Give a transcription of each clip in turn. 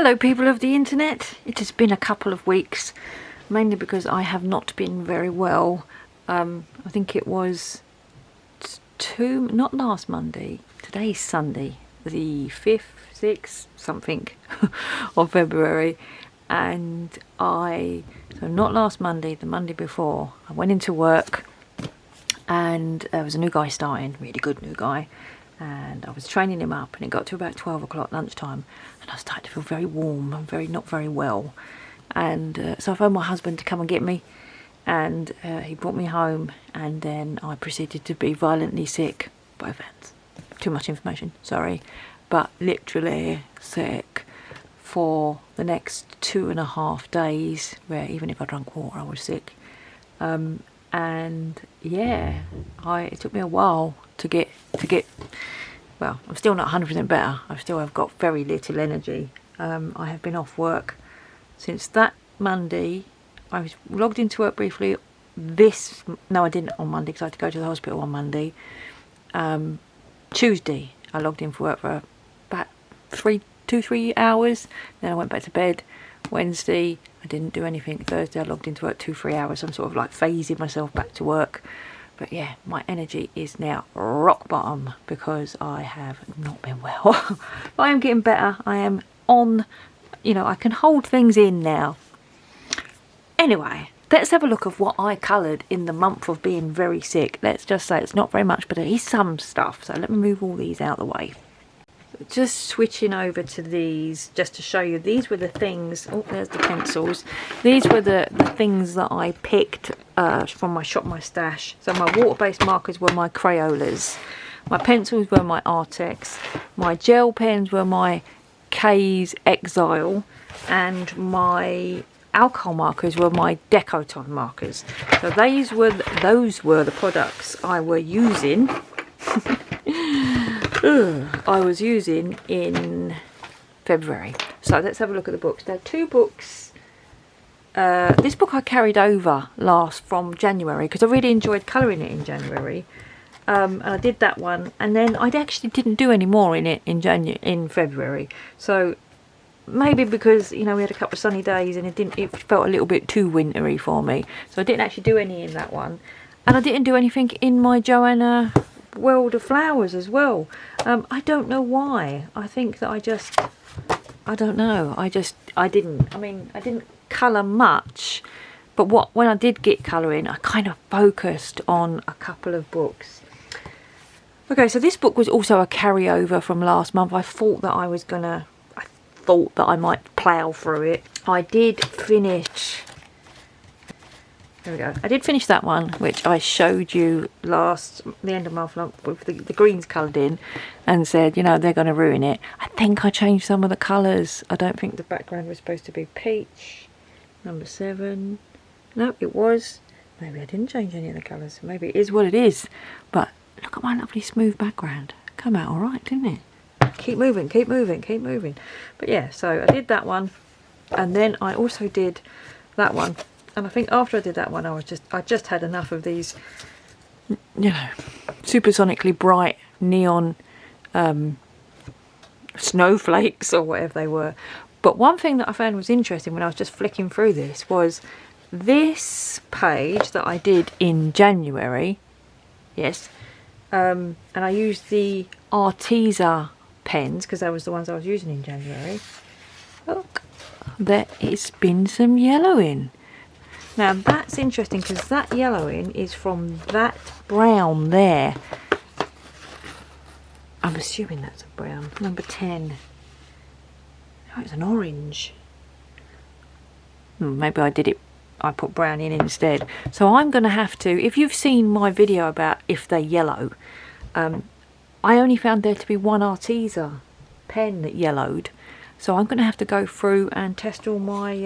Hello people of the internet. It has been a couple of weeks, mainly because I have not been very well. I think it was not last Monday, today's Sunday, the 5th, 6th, something of February, and so not last Monday, the Monday before, I went into work and there was a new guy starting, really good new guy, and I was training him up, and it got to about 12 o'clock lunchtime and I started to feel very warm and not very well, and so I phoned my husband to come and get me, and he brought me home, and then I proceeded to be violently sick. Both hands. Too much information, sorry, but literally sick for the next 2.5 days, where even if I drank water I was sick. And yeah, it took me a while to get well, I'm still not 100% better. I still have got very little energy. I have been off work since that Monday. I was logged into work briefly no I didn't on Monday because I had to go to the hospital on Monday. Tuesday I logged in for work for about 2-3 hours, then I went back to bed. Wednesday I didn't do anything. Thursday I logged into work 2-3 hours. I'm sort of like phasing myself back to work. But yeah, my energy is now rock bottom because I have not been well. But I am getting better. I am on, I can hold things in now. Anyway, let's have a look of what I coloured in the month of being very sick. Let's just say it's not very much, but there is some stuff. So let me move all these out of the way. Just switching over to these, just to show you, these were the things, oh there's the pencils, these were the things that I picked from my Shop My Stash. So my water-based markers were my Crayolas, my pencils were my Artex, my gel pens were my K's Exile, and my alcohol markers were my Decotime markers. So those were the products I were using I was using in February. So let's have a look at the books. There are 2 books. This book I carried over from January because I really enjoyed colouring it in January, and I did that one, and then I actually didn't do any more in it in February. So maybe because we had a couple of sunny days and it felt a little bit too wintry for me, so I didn't actually do any in that one, and I didn't do anything in my Joanna World of Flowers as well. I don't know why. I think that I don't know, I didn't colour much, but when I did get colouring I kind of focused on a couple of books. Okay, so this book was also a carryover from last month. I thought that I might plough through it. I did finish, there we go, I did finish that one which I showed you the end of month with the greens coloured in, and said they're going to ruin it. I think I changed some of the colours. I don't think the background was supposed to be peach, number 7. No, it was. Maybe I didn't change any of the colours. Maybe it is what it is. But look at my lovely smooth background. Come out alright, didn't it? Keep moving, keep moving, keep moving. But yeah, so I did that one, and then I also did that one. And I think after I did that one, I just had enough of these, supersonically bright neon snowflakes or whatever they were. But one thing that I found was interesting when I was just flicking through this was this page that I did in January. Yes, and I used the Arteza pens because that was the ones I was using in January. Look, there has been some yellowing. Now that's interesting because that yellowing is from that brown there. I'm assuming that's a brown. Number 10. Oh, it's an orange. Maybe I put brown in instead. So I'm going to have to, if you've seen my video about if they yellow, I only found there to be one Arteza pen that yellowed. So I'm going to have to go through and test all my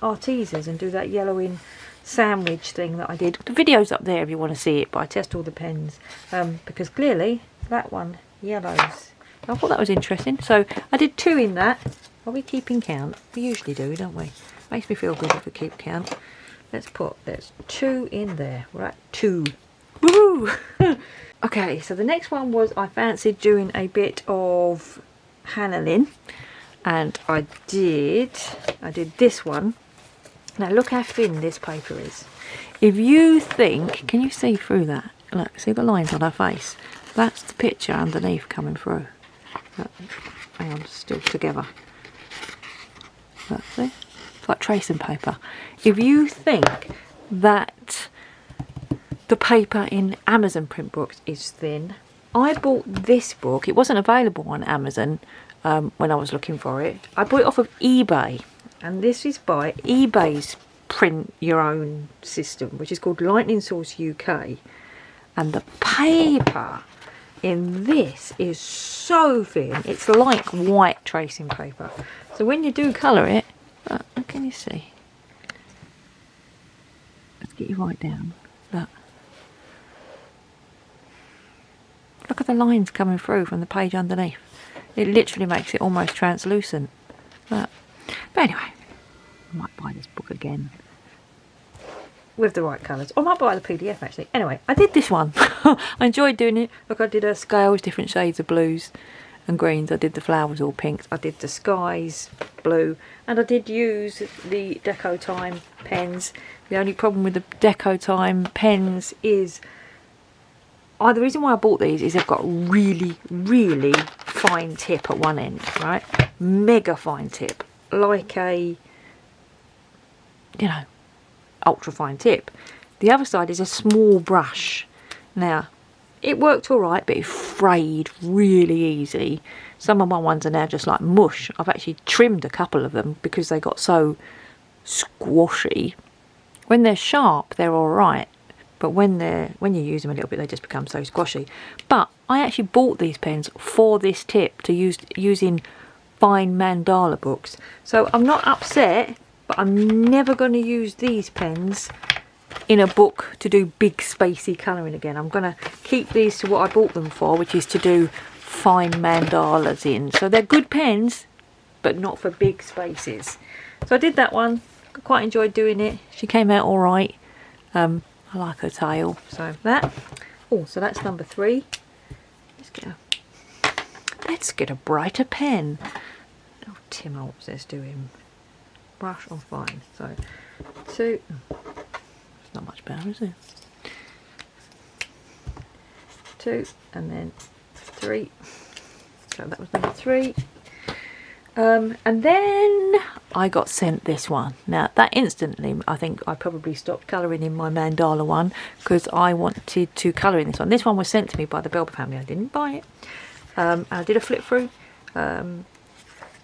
Artezas and do that yellowing sandwich thing that I did. The video's up there if you want to see it, but I test all the pens because clearly that one yellows. I thought that was interesting. So I did 2 in that. Are we keeping count? We usually do, don't we? Makes me feel good if we keep count. There's 2 in there. We're at 2. Woo! Okay, so the next one was I fancied doing a bit of Hannah Lynn. And I did this one. Now look how thin this paper is. If you think, can you see through that? Look, see the lines on her face? That's the picture underneath coming through. Look, hang on, still together. Look, see? It's like tracing paper. If you think that the paper in Amazon print books is thin, I bought this book. It wasn't available on Amazon when I was looking for it. I bought it off of eBay, and this is by eBay's print your own system, which is called Lightning Source UK. And the paper in this is so thin, it's like white tracing paper. So when you do colour it, what can you see? Let's get you right down. Look. Look at the lines coming through from the page underneath. It literally makes it almost translucent. But anyway, I might buy this book again with the right colours. Or I might buy the PDF actually. Anyway, I did this one. I enjoyed doing it. Look, I did scales, different shades of blues and greens. I did the flowers all pinks. I did the skies blue. And I did use the Decotime pens. The only problem with the Decotime pens is the reason why I bought these is they've got really, really fine tip at one end, right? Mega fine tip. Like a, you know, ultra fine tip. The other side is a small brush. Now, it worked alright, but it frayed really easy. Some of my ones are now just like mush. I've actually trimmed a couple of them because they got so squashy. When they're sharp, they're alright. But when you use them a little bit, they just become so squashy. But I actually bought these pens for this tip to use in fine mandala books. So I'm not upset, but I'm never going to use these pens in a book to do big spacey colouring again. I'm going to keep these to what I bought them for, which is to do fine mandalas in. So they're good pens, but not for big spaces. So I did that one. I quite enjoyed doing it. She came out all right. I like her tail. So that. Oh, so that's number 3. Let's get a brighter pen. Oh, Tim Holtz, let's do him. Brush on fine. So 2. It's not much better, is it? 2 and then 3. So that was number 3. And then I got sent this one. Now that instantly, I think I probably stopped colouring in my mandala one because I wanted to colour in this one. This one was sent to me by the Belber family. I didn't buy it. I did a flip through and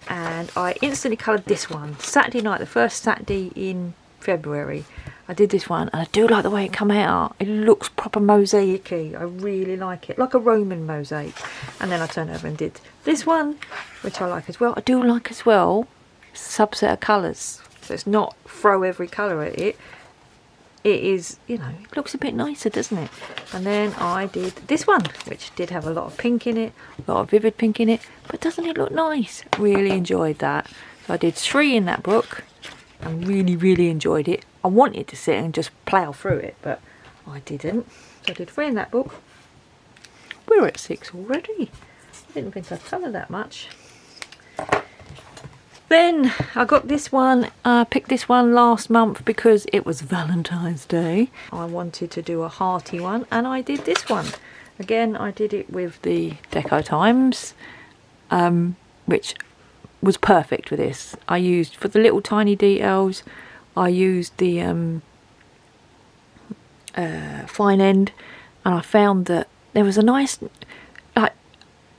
I instantly coloured this one. Saturday night, the first Saturday in February. I did this one and I do like the way it come out. It looks proper mosaic-y. I really like it. Like a Roman mosaic. And then I turned over and did this one, which I like as well. I do like as well subset of colours. So it's not throw every colour at it. It is, you know, it looks a bit nicer, doesn't it? And then I did this one, which did have a lot of pink in it. A lot of vivid pink in it. But doesn't it look nice? Really enjoyed that. So I did 3 in that book. And really, really enjoyed it. I wanted to sit and just plough through it, but I didn't. So I did 3 in that book. We're at 6 already. I didn't think I'd cover that much. Then I got this one. I picked this one last month because it was Valentine's Day. I wanted to do a hearty one, and I did this one. Again, I did it with the Decotimes, which was perfect for this. I used, for the little tiny details, I used the fine end, and I found that there was a nice like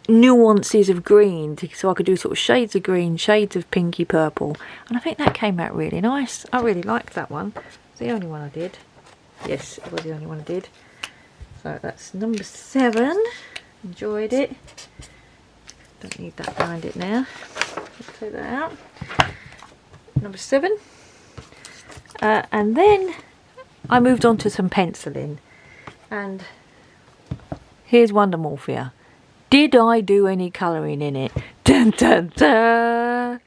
nuances of green, so I could do sort of shades of green, shades of pinky purple, and I think that came out really nice. I really liked that one. It's the only one I did. Yes, it was the only one I did. So that's number 7. Enjoyed it. Don't need that behind it now. Let's take that out. Number 7. And then I moved on to some penciling. And here's Wonder Morphia. Did I do any colouring in it? Dun, dun, dun.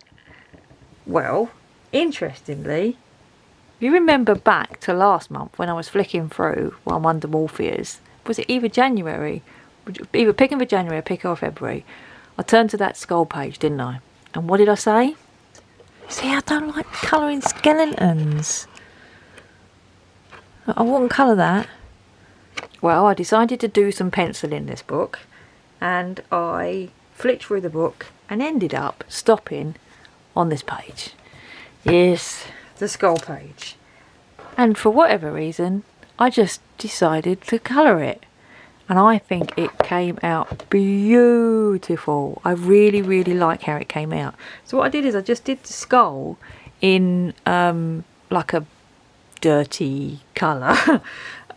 Well, interestingly, if you remember back to last month when I was flicking through one Wonder Morphias, was it either January, either picking for January or picking for February? I turned to that skull page, didn't I? And what did I say? See, I don't like colouring skeletons. I wouldn't colour that. Well, I decided to do some pencil in this book, and I flicked through the book and ended up stopping on this page. Yes, the skull page. And for whatever reason, I just decided to colour it. And I think it came out beautiful. I really, really like how it came out. So what I did is I just did the skull in like a dirty colour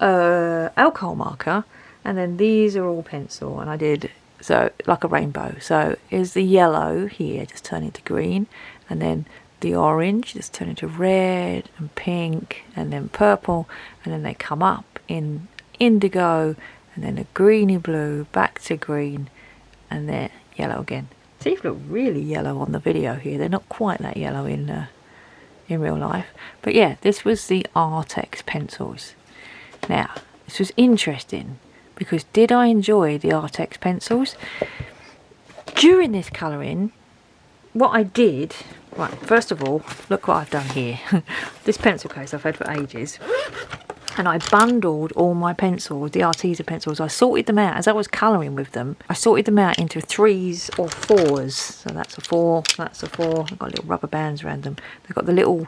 alcohol marker, and then these are all pencil, and I did so like a rainbow. So is the yellow here just turn into green, and then the orange just turn into red and pink, and then purple, and then they come up in indigo, and then a greeny blue, back to green, and then yellow again. These look really yellow on the video here. They're not quite that yellow in real life. But yeah, this was the Artex pencils. Now, this was interesting because did I enjoy the Artex pencils? During this colouring, what I did, right, first of all, look what I've done here. This pencil case I've had for ages. And I bundled all my pencils, the Arteza pencils. I sorted them out as I was colouring with them. I sorted them out into 3s or 4s. So that's a 4, that's a 4. I've got little rubber bands around them. They've got the little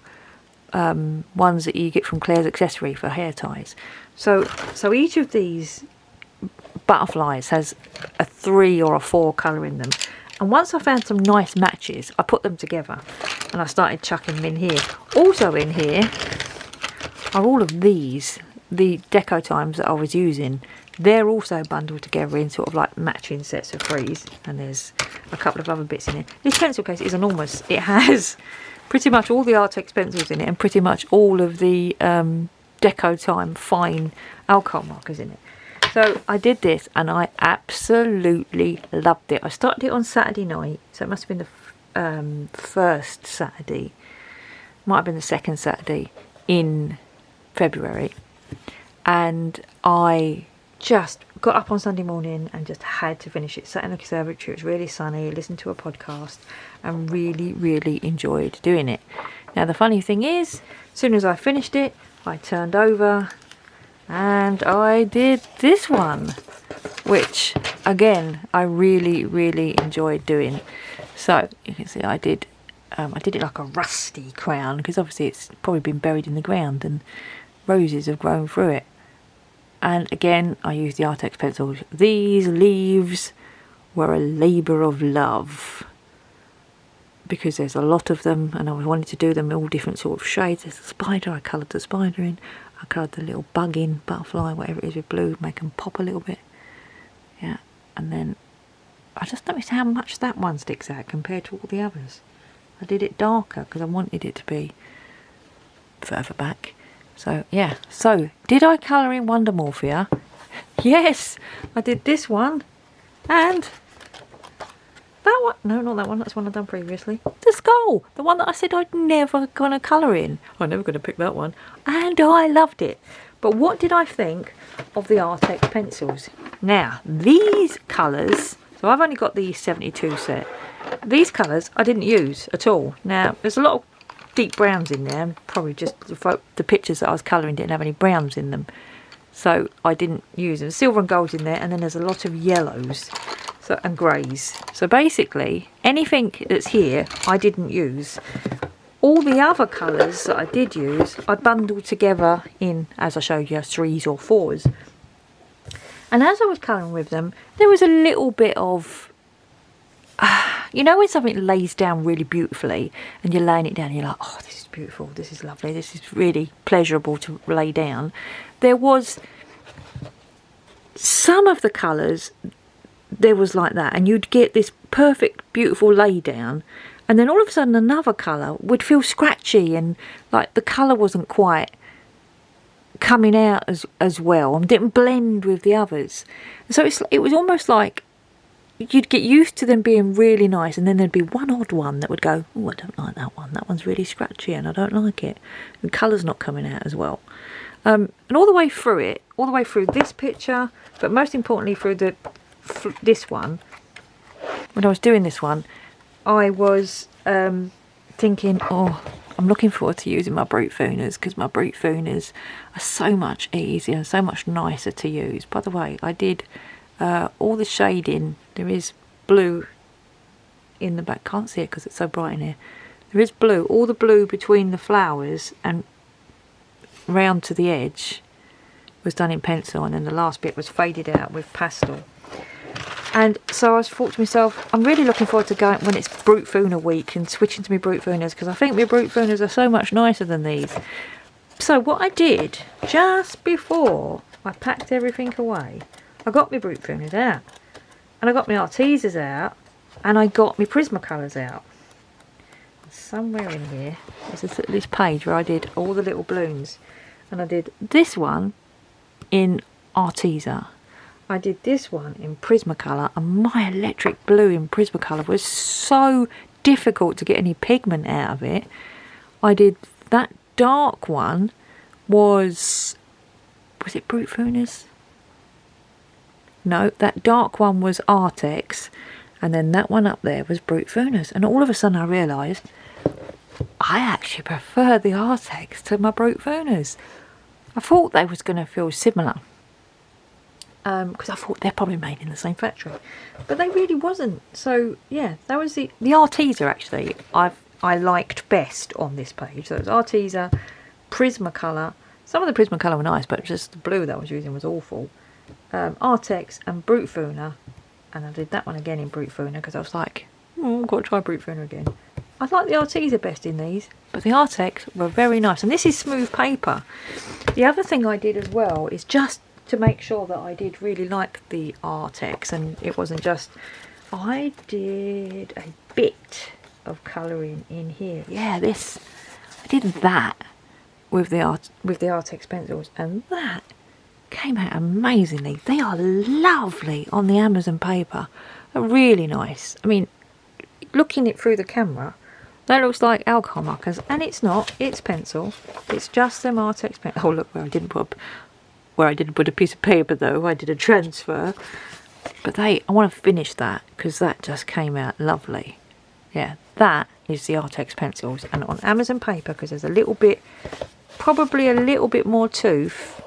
ones that you get from Claire's Accessory for hair ties. So each of these butterflies has a 3 or a 4 colour in them. And once I found some nice matches, I put them together and I started chucking them in here. Also in here are all of these, the Decotimes that I was using. They're also bundled together in sort of like matching sets of 3s, and there's a couple of other bits in it. This pencil case is enormous. It has pretty much all the Artex pencils in it and pretty much all of the Decotime fine alcohol markers in it. So I did this and I absolutely loved it. I started it on Saturday night, so it must have been the first Saturday, might have been the second Saturday in February, and I just got up on Sunday morning and just had to finish it. Sat in the conservatory, it was really sunny, listened to a podcast and really, really enjoyed doing it. Now the funny thing is, as soon as I finished it, I turned over and I did this one, which again I really, really enjoyed doing. So you can see I did it like a rusty crown, because obviously it's probably been buried in the ground and roses have grown through it. And again, I used the Artex pencils. These leaves were a labour of love because there's a lot of them, and I wanted to do them in all different sort of shades. There's a spider, I coloured the spider in. I coloured the little bug in, butterfly, whatever it is, with blue, make them pop a little bit. Yeah, and then I just noticed how much that one sticks out compared to all the others. I did it darker because I wanted it to be further back. So yeah, so did I colour in Wondermorphia? Yes, I did this one and that one. No, not that one, that's one I've done previously. The skull, the one that I said I'd never gonna colour in. I'm never gonna pick that one. And I loved it. But what did I think of the Artex pencils? Now, these colours, so I've only got the 72 set. These colours I didn't use at all. Now, there's a lot of deep browns in there, probably just the pictures that I was colouring didn't have any browns in them, so I didn't use them. Silver and gold's in there, and then there's a lot of yellows and greys. So basically anything that's here I didn't use. All the other colours that I did use I bundled together in, as I showed you, 3s or 4s. And as I was colouring with them, there was a little bit of you know when something lays down really beautifully and you're laying it down and you're like, oh, this is beautiful, this is lovely, this is really pleasurable to lay down. There was some of the colours, there was like that, and you'd get this perfect beautiful lay down, and then all of a sudden another colour would feel scratchy and like the colour wasn't quite coming out as well and didn't blend with the others. So it was almost like you'd get used to them being really nice, and then there'd be one odd one that would go, oh, I don't like that one, that one's really scratchy and I don't like it, the colour's not coming out as well. And all the way through it, all the way through this picture, but most importantly through this one, when I was doing this one, I was thinking, oh, I'm looking forward to using my Brute Fooners, because my Brute Fooners are so much easier, so much nicer to use. By the way, I did all the shading. There is blue in the back. Can't see it because it's so bright in here. There is blue, all the blue between the flowers and round to the edge was done in pencil, and then the last bit was faded out with pastel. And so I thought to myself, I'm really looking forward to going when it's Brute Fooner week and switching to my Brute Fooners, because I think my Brute Fooners are so much nicer than these. So what I did just before I packed everything away, I got my Brute Fooners out, and I got my Artesas out, and I got my Prismacolors out. Somewhere in here is this page where I did all the little balloons, and I did this one in Artesa. I did this one in Prismacolor, and my electric blue in Prismacolor was so difficult to get any pigment out of it. I did that dark one, was it Brute Fooners? No, that dark one was Artex, and then that one up there was Brute Fooners. And all of a sudden I realised I actually prefer the Artex to my Brute Fooners. I thought they was going to feel similar, because I thought they're probably made in the same factory, but they really wasn't. So yeah, that was the Artesa actually I liked best on this page. So it was Artesa, Prismacolor. Some of the Prismacolor were nice, but just the blue that I was using was awful. Artex and Brute Fooner, and I did that one again in Brute Fooner because I was like, I've got to try Brute Fooner again. I like the Artesa best in these, but the Artex were very nice, and this is smooth paper. The other thing I did as well is just to make sure that I did really like the Artex, and it wasn't just, I did a bit of colouring in here. Yeah, this, I did that with the Artex pencils, and that came out amazingly. They are lovely on the Amazon paper. They're really nice. I mean, looking it through the camera, that looks like alcohol markers, and it's not. It's pencil. It's just them Artex pencil. Oh, look where I didn't put a piece of paper though. I did a transfer. But I want to finish that because that just came out lovely. Yeah, that is the Artex pencils, and on Amazon paper, because there's a little bit, probably a little bit more tooth.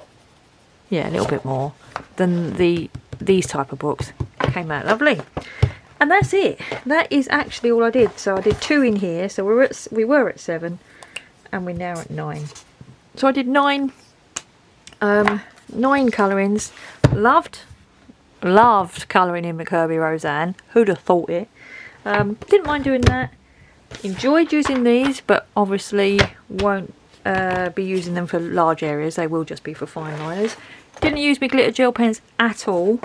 Yeah, a little bit more than these type of books. Came out lovely. And that's it. That is actually all I did. So I did 2 in here. So we were at 7, and we're now at 9. So I did 9 colourings. Loved colouring in McKirby Roseanne. Who'd have thought it? Didn't mind doing that. Enjoyed using these, but obviously won't be using them for large areas. They will just be for fine liners. Didn't use my glitter gel pens at all,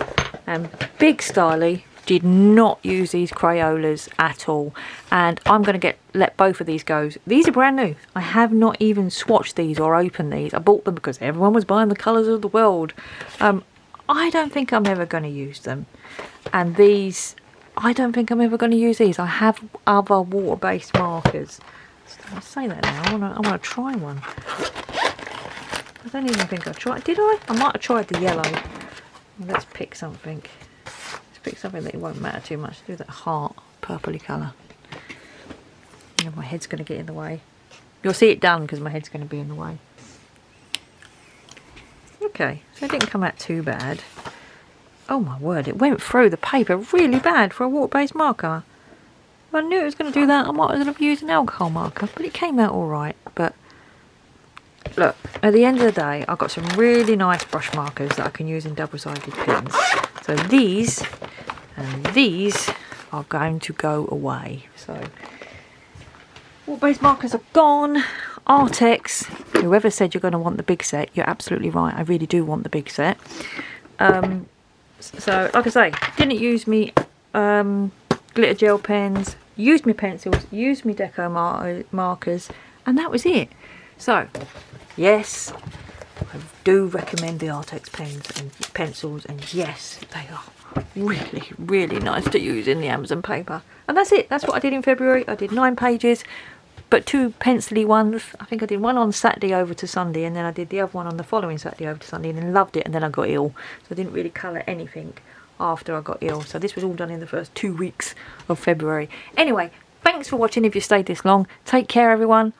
and big styly, did not use these Crayolas at all, and I'm going to let both of these go. These are brand new. I have not even swatched these or opened these. I bought them because everyone was buying the colours of the world. I don't think I'm ever going to use them, and these, I don't think I'm ever going to use these. I have other water-based markers. So I say that now. I want to try one. I don't even think I tried. Did I? I might have tried the yellow. Well, let's pick something. Let's pick something that it won't matter too much. Do that heart purpley colour. Yeah, my head's going to get in the way. You'll see it done because my head's going to be in the way. Okay, so it didn't come out too bad. Oh my word, it went through the paper really bad for a water-based marker. If I knew it was going to do that, I might as well have used an alcohol marker, but it came out alright. But look, at the end of the day, I've got some really nice brush markers that I can use in double-sided pens. So these and these are going to go away. So water-based markers are gone. Artex, whoever said you're going to want the big set, you're absolutely right. I really do want the big set. So like I say, didn't use me glitter gel pens, used my pencils, used my deco markers, and that was it. So yes, I do recommend the Artex pens and pencils, and yes, they are really, really nice to use in the Amazon paper. And that's it. That's what I did in February. I did 9 pages, but 2 pencil-y ones. I think I did one on Saturday over to Sunday, and then I did the other one on the following Saturday over to Sunday, and then loved it, and then I got ill. So I didn't really colour anything after I got ill. So this was all done in the first 2 weeks of February. Anyway, Thanks for watching if you stayed this long. Take care everyone.